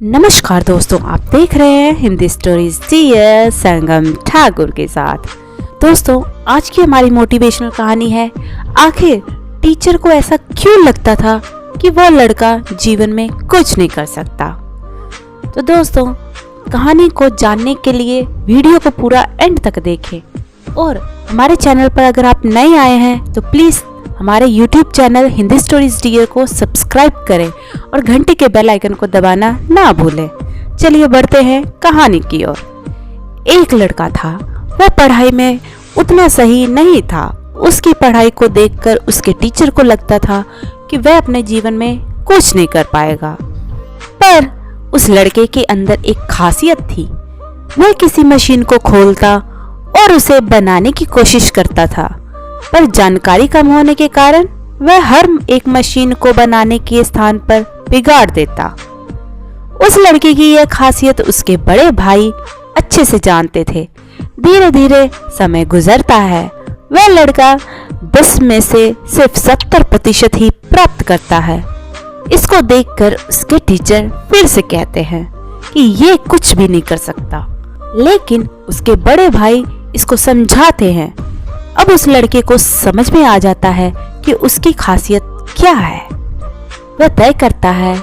नमस्कार दोस्तों, आप देख रहे हैं हिंदी स्टोरीज डियर संगम ठाकुर के साथ। दोस्तों, आज की हमारी मोटिवेशनल कहानी है, आखिर टीचर को ऐसा क्यों लगता था कि वो लड़का जीवन में कुछ नहीं कर सकता। तो दोस्तों, कहानी को जानने के लिए वीडियो को पूरा एंड तक देखें और हमारे चैनल पर अगर आप नए आए हैं तो प्लीज़ हमारे YouTube channel Hindi stories dear को सब्सक्राइब करें और घंटे के बेल आइकन को दबाना ना भूलें। चलिए बढ़ते हैं कहानी की ओर। एक लड़का था, वह पढ़ाई में उतना सही नहीं था। उसकी पढ़ाई को देखकर उसके टीचर को लगता था कि वह अपने जीवन में कुछ नहीं कर पाएगा। पर उस लड़के के अंदर एक खासियत थी। वह किसी मशीन को खोलता और उसे बनाने की कोशिश करता था, पर जानकारी कम होने के कारण वह हर एक मशीन को बनाने के स्थान पर बिगाड़ देता। उस लड़के की यह खासियत उसके बड़े भाई अच्छे से जानते थे। धीरे धीरे समय गुजरता है, वह लड़का 10 में से सिर्फ 70% ही प्राप्त करता है। इसको देखकर उसके टीचर फिर से कहते हैं कि ये कुछ भी नहीं कर सकता, लेकिन उसके बड़े भाई इसको समझाते हैं। अब उस लड़के को समझ में आ जाता है कि उसकी खासियत क्या है। वह तय करता है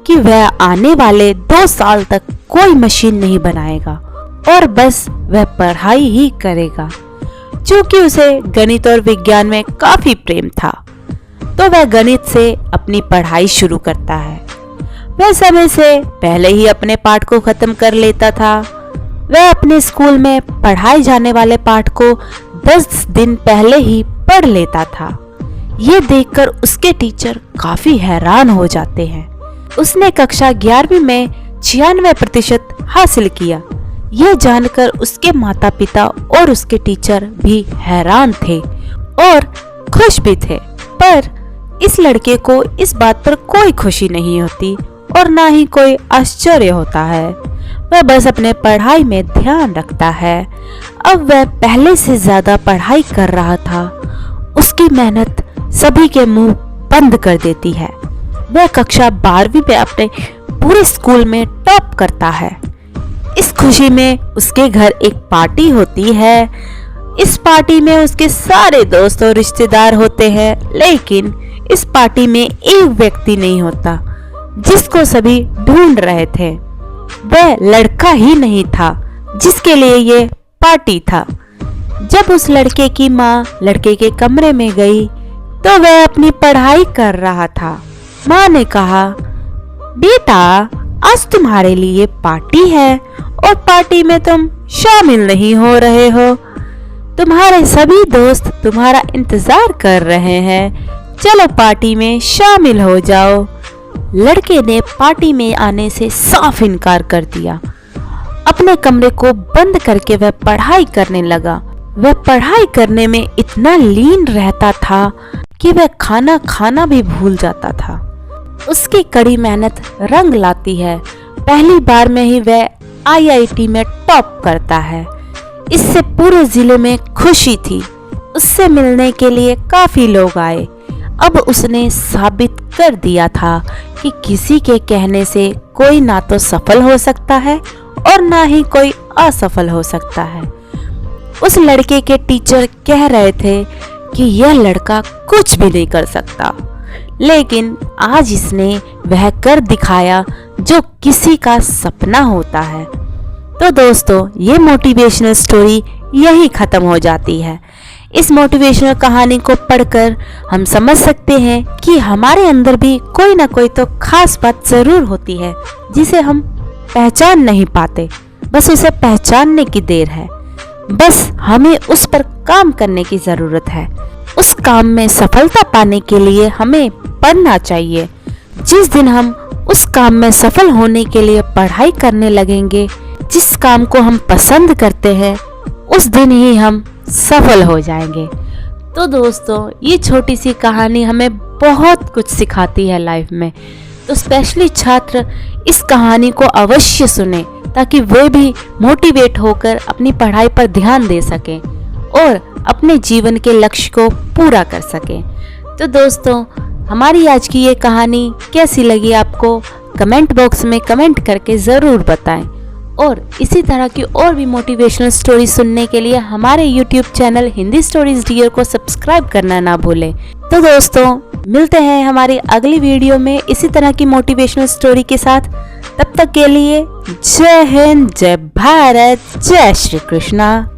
कि वह आने वाले 2 साल तक कोई मशीन नहीं बनाएगा और बस वह पढ़ाई ही करेगा। क्योंकि उसे गणित और विज्ञान में काफी प्रेम था, तो वह गणित से अपनी पढ़ाई शुरू करता है। वह समय से पहले ही अपने पाठ को खत्म कर लेता था। वह अपने स्कूल में पढ़ाए जाने वाले पाठ को 10 दिन पहले ही पढ़ लेता था। ये देखकर उसके टीचर काफी हैरान हो जाते हैं। उसने कक्षा 11वीं में 96% हासिल किया। यह जानकर उसके माता पिता और उसके टीचर भी हैरान थे और खुश भी थे। पर इस लड़के को इस बात पर कोई खुशी नहीं होती और ना ही कोई आश्चर्य होता है। वह बस अपने पढ़ाई में ध्यान रखता है। अब वह पहले से ज्यादा पढ़ाई कर रहा था। उसकी मेहनत सभी के मुंह बंद कर देती है। वह कक्षा 12वीं में अपने पूरे स्कूल में टॉप करता है। इस खुशी में उसके घर एक पार्टी होती है। इस पार्टी में उसके सारे दोस्त और रिश्तेदार होते हैं, लेकिन इस पार्टी में एक व्यक्ति नहीं होता जिसको सभी ढूंढ रहे थे। वह लड़का ही नहीं था जिसके लिए ये पार्टी था। जब उस लड़के की माँ लड़के के कमरे में गई तो वह अपनी पढ़ाई कर रहा था। माँ ने कहा, बेटा, आज तुम्हारे लिए पार्टी है और पार्टी में तुम शामिल नहीं हो रहे हो। तुम्हारे सभी दोस्त तुम्हारा इंतजार कर रहे हैं। चलो पार्टी में शामिल हो जाओ। लड़के ने पार्टी में आने से साफ इनकार कर दिया। अपने कमरे को बंद करके वह पढ़ाई करने लगा। वह पढ़ाई करने में इतना लीन रहता था कि वह खाना खाना भी भूल जाता था। उसकी कड़ी मेहनत रंग लाती है। पहली बार में ही वह IIT में टॉप करता है। इससे पूरे जिले में खुशी थी। उससे मिलने के लिए काफी लोग आए। अब उसने साबित कर दिया था कि किसी के कहने से कोई ना तो सफल हो सकता है और ना ही कोई असफल हो सकता है। उस लड़के के टीचर कह रहे थे कि यह लड़का कुछ भी नहीं कर सकता, लेकिन आज इसने वह कर दिखाया जो किसी का सपना होता है। तो दोस्तों, ये मोटिवेशनल स्टोरी यही खत्म हो जाती है। इस मोटिवेशनल कहानी को पढ़कर हम समझ सकते हैं कि हमारे अंदर भी कोई ना कोई तो खास बात जरूर होती है जिसे हम पहचान नहीं पाते। बस उसे पहचानने की देर है। बस हमें उस पर काम करने की जरूरत है। उस काम में सफलता पाने के लिए हमें पढ़ना चाहिए। जिस दिन हम उस काम में सफल होने के लिए पढ़ाई करने लगेंगे, जिस काम को हम पसंद करते हैं, उस दिन ही हम सफल हो जाएंगे। तो दोस्तों, ये छोटी सी कहानी हमें बहुत कुछ सिखाती है लाइफ में। तो स्पेशली छात्र इस कहानी को अवश्य सुने ताकि वे भी मोटिवेट होकर अपनी पढ़ाई पर ध्यान दे सकें और अपने जीवन के लक्ष्य को पूरा कर सकें। तो दोस्तों, हमारी आज की ये कहानी कैसी लगी आपको कमेंट बॉक्स में कमेंट करके ज़रूर बताएं। और इसी तरह की और भी मोटिवेशनल स्टोरी सुनने के लिए हमारे YouTube channel Hindi stories dear को सब्सक्राइब करना ना भूलें। तो दोस्तों, मिलते हैं हमारी अगली वीडियो में इसी तरह की मोटिवेशनल स्टोरी के साथ। तब तक के लिए जय हिंद, जय भारत, जय श्री कृष्णा।